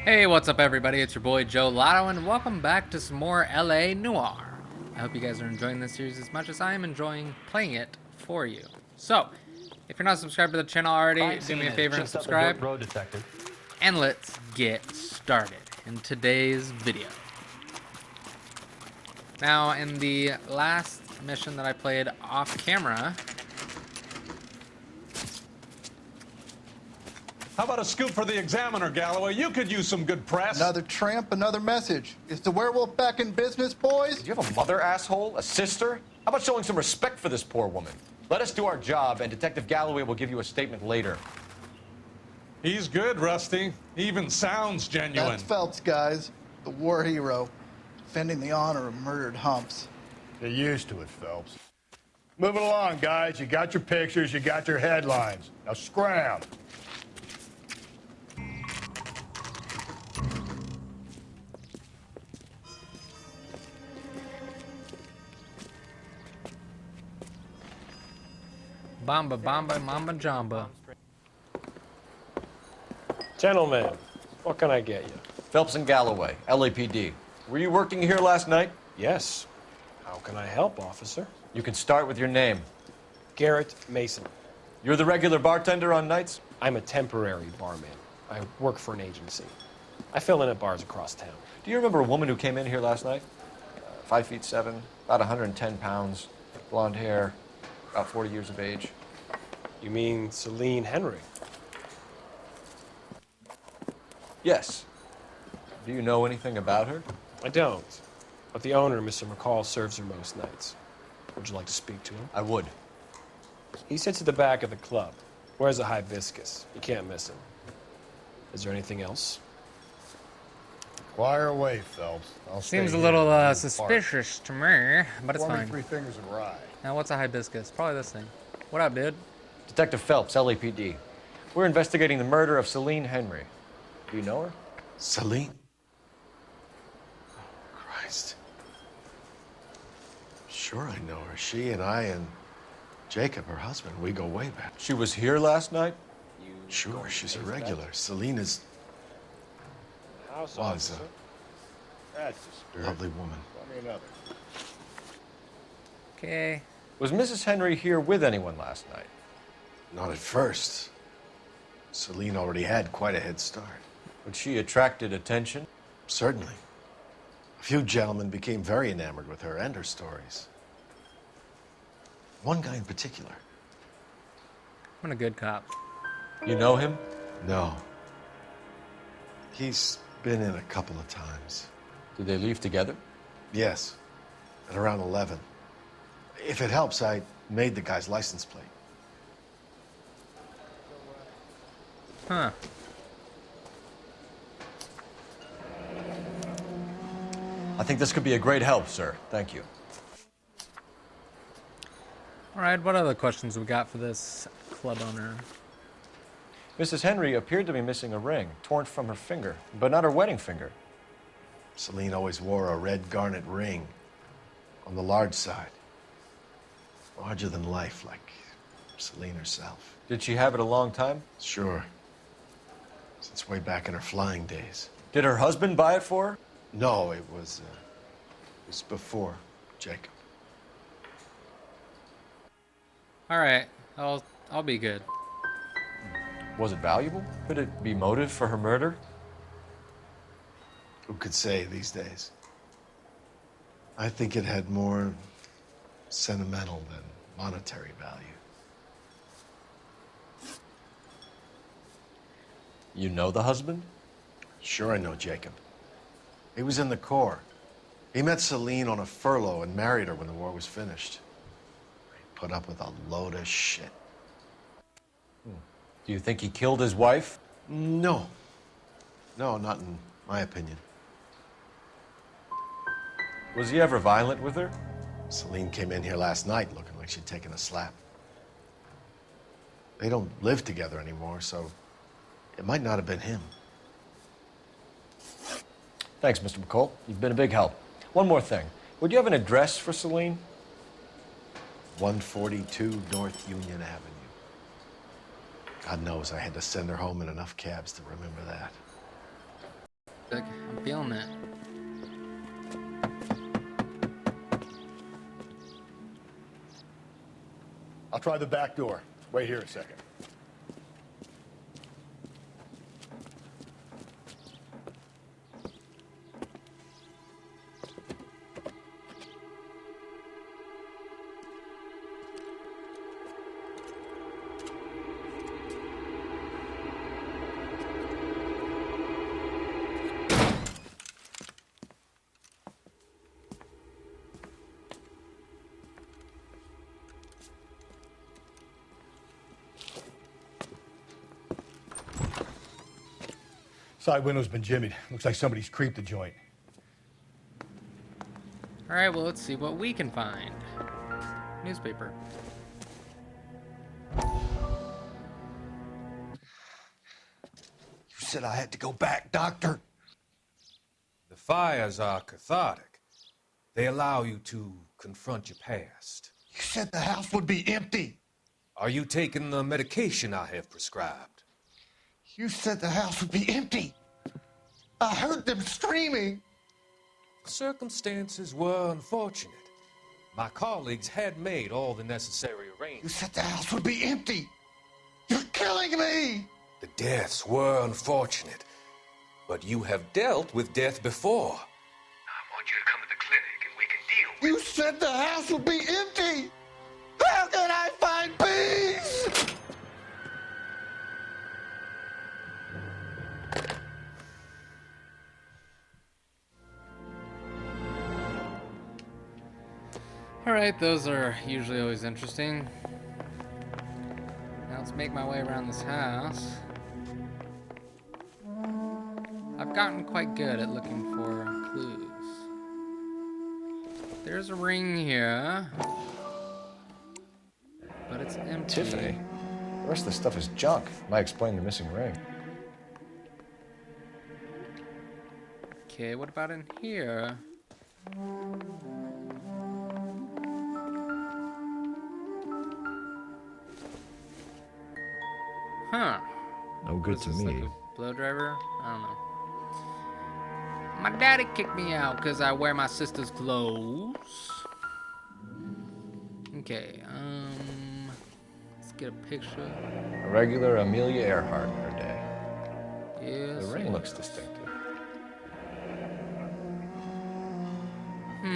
Hey, what's up everybody? It's your boy Joelato and welcome back to some more LA Noire. I hope you guys are enjoying this series as much as I am enjoying playing it for you. So, if you're not subscribed to the channel already, do me a favor and subscribe. Road detective. And let's get started in today's video. Now, in the last mission that I played off camera, How about a scoop for the Examiner, Galloway? You could use some good press. Another tramp, another message. Is the werewolf back in business, boys? Do you have a mother, asshole? A sister? How about showing some respect for this poor woman? Let us do our job, and Detective Galloway will give you a statement later. He's good, Rusty. He even sounds genuine. That's Phelps, guys. The war hero. Defending the honor of murdered humps. Get used to it, Phelps. Moving along, guys. You got your pictures, you got your headlines. Now scram. Bamba Bamba Mamba Jamba. Gentlemen, what can I get you? Phelps and Galloway, LAPD. Were you working here last night? Yes. How can I help, officer? You can start with your name. Garrett Mason. You're the regular bartender on nights? I'm a temporary barman. I work for an agency. I fill in at bars across town. Do you remember a woman who came in here last night? 5'7", about 110 pounds, blonde hair, about 40 years of age. You mean Celine Henry? Yes. Do you know anything about her? I don't. But the owner, Mr. McCall, serves her most nights. Would you like to speak to him? I would. He sits at the back of the club. Wears a hibiscus. You can't miss him. Is there anything else? Fire away, Phelps. I'll Seems stay a here little and do the suspicious to me, but it's part. Pour me fine. 3 fingers of rye. Now, what's a hibiscus? Probably this thing. What up, dude? Detective Phelps, LAPD. We're investigating the murder of Celine Henry. Do you know her? Celine? Christ. Sure I know her. She and I and Jacob, her husband, we go way back. She was here last night? Sure, she's a regular. Celine is House was officer. That's the a spirit. lovely woman. Pour me another. Okay. Was Mrs. Henry here with anyone last night? Not at first. Celine already had quite a head start. But she attracted attention? Certainly. A few gentlemen became very enamored with her and her stories. One guy in particular. I'm a good cop. You know him? No. He's been in a couple of times. Did they leave together? Yes, at around 11. If it helps, I made the guy's license plate. Huh. I think this could be a great help, sir. Thank you. Alright, what other questions we got for this club owner? Mrs. Henry appeared to be missing a ring, torn from her finger, but not her wedding finger. Celine always wore a red garnet ring on the large side. Larger than life, like Celine herself. Did she have it a long time? Sure. Since way back in her flying days. Did her husband buy it for her? No, it was before Jacob. Alright, I'll be good. Was it valuable? Could it be motive for her murder? Who could say these days? I think it had more sentimental than monetary value. You know the husband? Sure, I know Jacob. He was in the Corps. He met Celine on a furlough and married her when the war was finished. He put up with a load of shit. Do you think he killed his wife? No. No, not in my opinion. Was he ever violent with her? Celine came in here last night looking like she'd taken a slap. They don't live together anymore, so it might not have been him. Thanks, Mr. McCall. You've been a big help. One more thing. Would you have an address for Celine? 142 North Union Avenue. God knows I had to send her home in enough cabs to remember that. I'm feeling it. I'll try the back door. Wait here a second. Side window's been jimmied. Looks like somebody's creeped the joint. All right, well, let's see what we can find. Newspaper. You said I had to go back, Doctor. The fires are cathartic. They allow you to confront your past. You said the house would be empty. Are you taking the medication I have prescribed? You said the house would be empty. I heard them screaming. Circumstances were unfortunate. My colleagues had made all the necessary You arrangements. said the house would be empty. You're killing me. The deaths were unfortunate, but you have dealt with death before. I want you to come to the clinic and we can deal with You said the house would be empty. How can I find peace? All right, those are usually always interesting. Now let's make my way around this house. I've gotten quite good at looking for clues. There's a ring here, but it's empty. Tiffany. The rest of the stuff is junk. Might explain the missing ring. Okay, what about in here? Huh. No good Is to this me. like a blow driver? I don't know. My daddy kicked me out because I wear my sister's clothes. Okay, let's get a picture. A regular Amelia Earhart in her day. Yes. The ring yes. looks distinctive.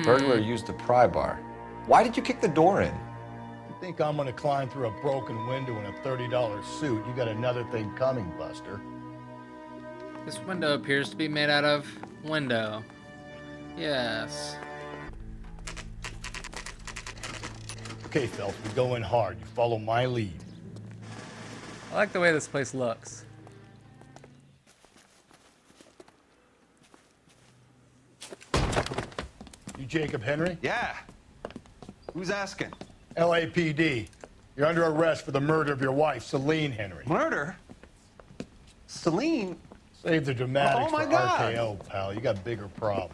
Burglar used the pry bar. Why did you kick the door in? You think I'm gonna climb through a broken window in a $30 suit? You got another thing coming, Buster. This window appears to be made out of window. Yes. Okay, Phelps, we go in hard. You follow my lead. I like the way this place looks. You Jacob Henry? Yeah. Who's asking? LAPD. You're under arrest for the murder of your wife, Celine Henry. Murder? Celine? Save the dramatics Oh, my for God. RKO, pal. You got bigger problems.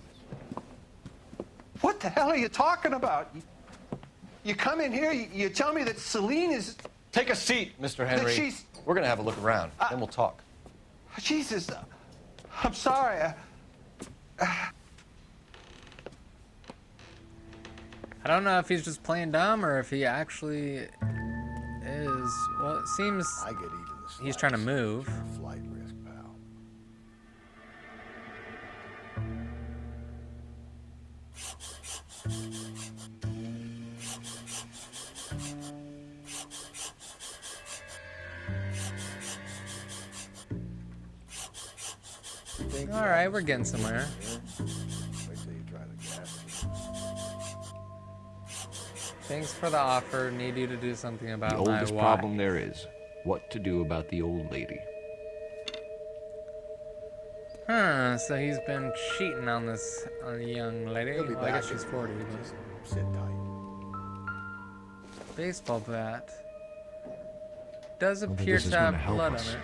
What the hell are you talking about? You come in here, you tell me that Celine is... Take a seat, Mr. Henry. she's- We're gonna have a look around, then we'll talk. Jesus, I'm sorry. I don't know if he's just playing dumb or if he actually is. Well, it seems I get even the he's trying to move. Flight risk, pal. All right, we're getting somewhere. Wait till you try the gas. Thanks for the offer. Need you to do something about The my oldest wife. problem there is what to do about the old lady. Huh? So he's been cheating on this young lady. He'll be Well, I back guess she's in 40. a minute. But Just sit tight. baseball bat does think appear this is to have gonna help blood us. on it.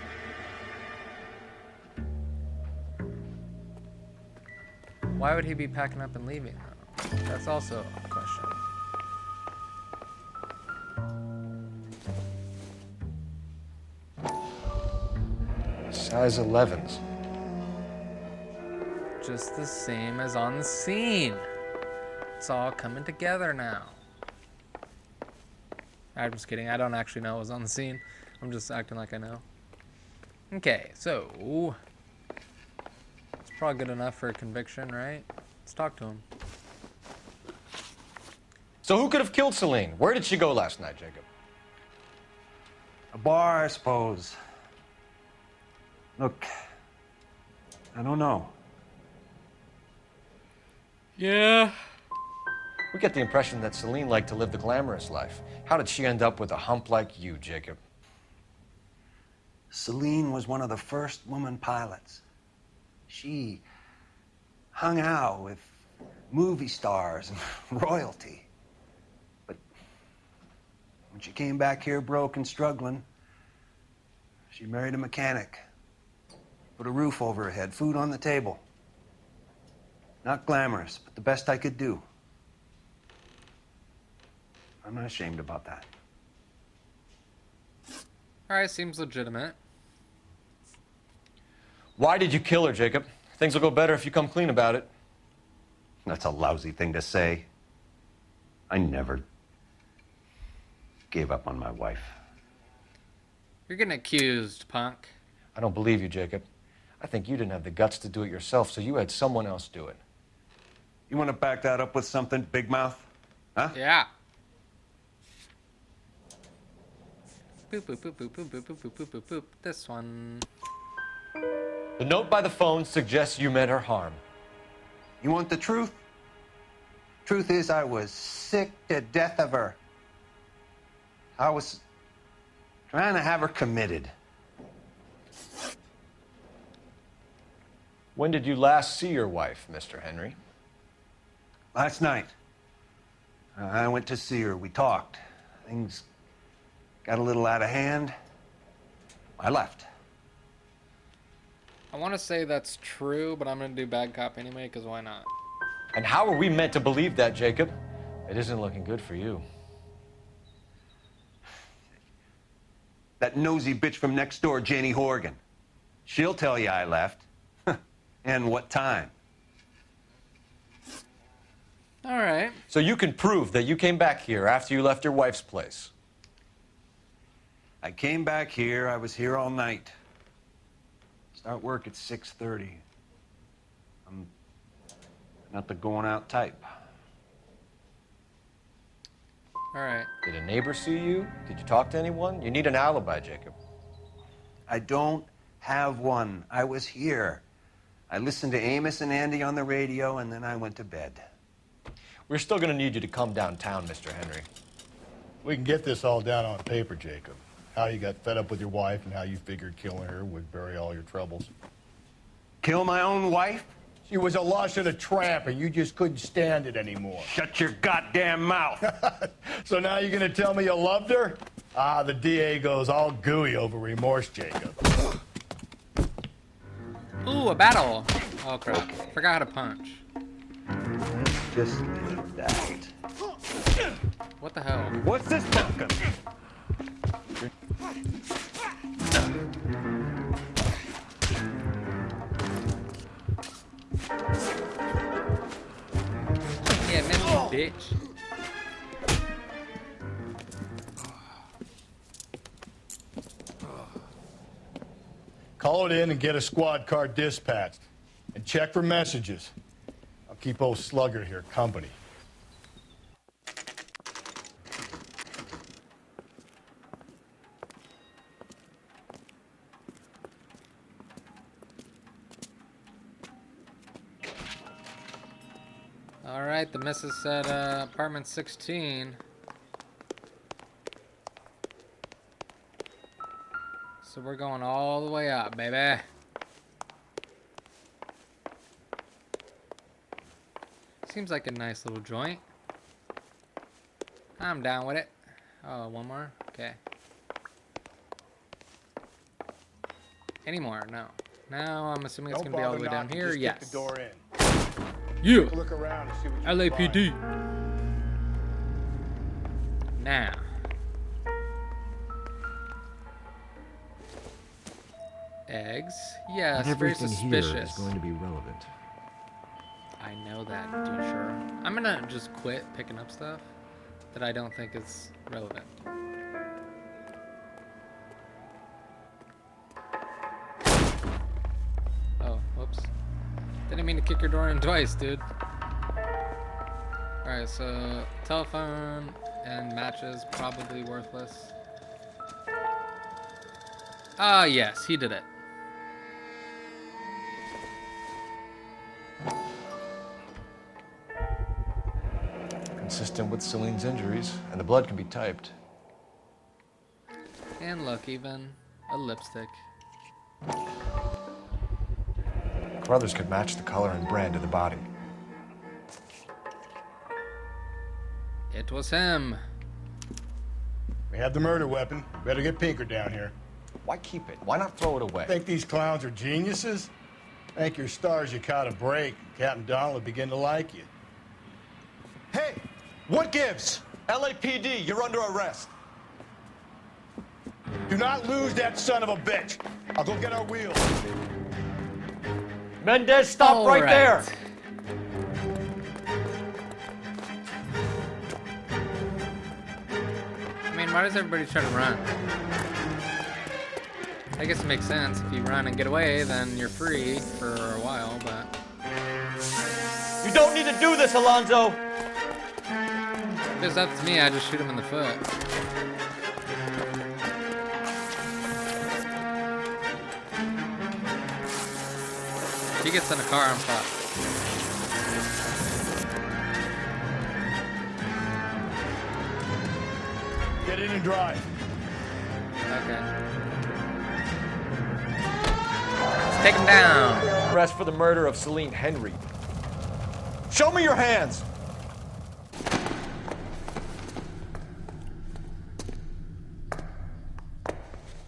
Why would he be packing up and leaving, though? That's also a question. Size 11s. just the same as on the scene. It's all coming together now. I'm just kidding. I don't actually know what was on the scene. I'm just acting like I know. Okay, so it's probably good enough for a conviction, right? Let's talk to him. So who could have killed Celine? Where did she go last night, Jacob? A bar, I suppose. Look, I don't know. Yeah. We get the impression that Celine liked to live the glamorous life. How did she end up with a hump like you, Jacob? Celine was one of the first woman pilots. She hung out with movie stars and royalty. But when she came back here broke and struggling, she married a mechanic. Put a roof over her head, food on the table. Not glamorous, but the best I could do. I'm not ashamed about that. Alright, seems legitimate. Why did you kill her, Jacob? Things will go better if you come clean about it. That's a lousy thing to say. I never gave up on my wife. You're getting accused, punk. I don't believe you, Jacob. I think you didn't have the guts to do it yourself, so you had someone else do it. You want to back that up with something, Big Mouth? Huh? Yeah. Boop, boop, boop, boop, boop, boop, boop, boop, boop, boop, boop. This one. The note by the phone suggests you meant her harm. You want the truth? Truth is, I was sick to death of her. I was trying to have her committed. When did you last see your wife, Mr. Henry? Last night. I went to see her. We talked. Things got a little out of hand. I left. I want to say that's true, but I'm going to do bad cop anyway, because why not? And how are we meant to believe that, Jacob? It isn't looking good for you. That nosy bitch from next door, Jenny Horgan. She'll tell you I left. And what time. All right. So you can prove that you came back here after you left your wife's place. I came back here. I was here all night. Start work at 6:30. I'm not the going out type. All right. Did a neighbor see you? Did you talk to anyone? You need an alibi, Jacob. I don't have one. I was here. I listened to Amos and Andy on the radio, and then I went to bed. We're still going to need you to come downtown, Mr. Henry. We can get this all down on paper, Jacob. How you got fed up with your wife and how you figured killing her would bury all your troubles. Kill my own wife? She was a lush and a tramp, and you just couldn't stand it anymore. Shut your goddamn mouth. So now you're gonna tell me you loved her? Ah, the DA goes all gooey over remorse, Jacob. Ooh, a battle. Oh, crap. Forgot how to punch. Just need that. What the hell? What's this fucking? Yeah, man, you bitch. Call it in and get a squad car dispatched. And check for messages. I'll keep old Slugger here company. All right, the missus said apartment 16. So we're going all the way up, baby. Seems like a nice little joint. I'm down with it. Oh, one more? Okay. Any more? No. Now I'm assuming it's Don't gonna be all the bother way down knocking, here. just Yes. Get the door in. Yeah. Take a look around and see what you can LAPD. find. Now. Eggs. Yes, Not very everything here is suspicious. going to be relevant. I know that, doucher. I'm gonna just quit picking up stuff that I don't think is relevant. Oh, whoops. Didn't mean to kick your door in twice, dude. Alright, so telephone and matches, probably worthless. Ah, yes, he did it. Consistent with Celine's injuries, and the blood can be typed. And look, even a lipstick. Carruthers could match the color and brand of the body. It was him. We have the murder weapon. Better get Pinker down here. Why keep it? Why not throw it away? Think these clowns are geniuses? Thank your stars you caught a break. Captain Donald will begin to like you. Hey, what gives? LAPD, you're under arrest. Do not lose that son of a bitch. I'll go get our wheels. Mendez, stop right there. I mean, why does everybody try to run? I guess it makes sense. If you run and get away, then you're free for a while, but... You don't need to do this, Alonzo. If it's up to me, I just shoot him in the foot. If he gets in a car, I'm fucked. Get in and drive. Okay. Let's take him down. Arrest for the murder of Celine Henry. Show me your hands.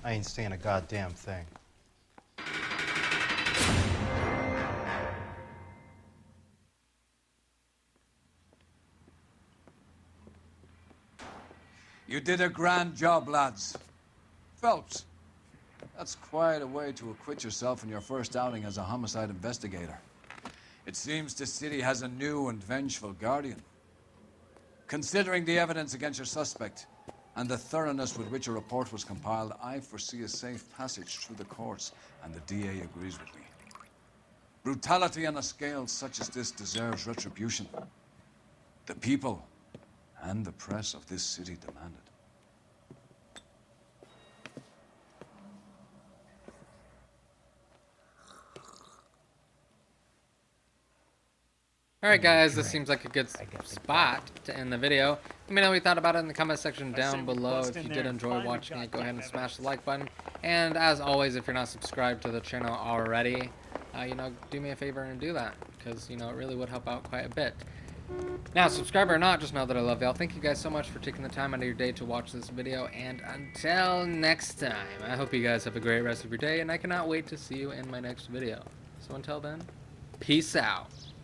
I ain't saying a goddamn thing. You did a grand job, lads. Phelps, that's quite a way to acquit yourself in your first outing as a homicide investigator. It seems the city has a new and vengeful guardian. Considering the evidence against your suspect and the thoroughness with which a report was compiled, I foresee a safe passage through the courts, and the DA agrees with me. Brutality on a scale such as this deserves retribution. The people and the press of this city demand it. Alright guys, this seems like a good spot to end the video. Let me know what you thought about it in the comment section down below. If you did enjoy watching it, go ahead and smash the like button. And as always, if you're not subscribed to the channel already, you know, do me a favor and do that. Because, you know, it really would help out quite a bit. Now, subscribe or not, just know that I love y'all. Thank you guys so much for taking the time out of your day to watch this video. And until next time, I hope you guys have a great rest of your day. And I cannot wait to see you in my next video. So until then, peace out.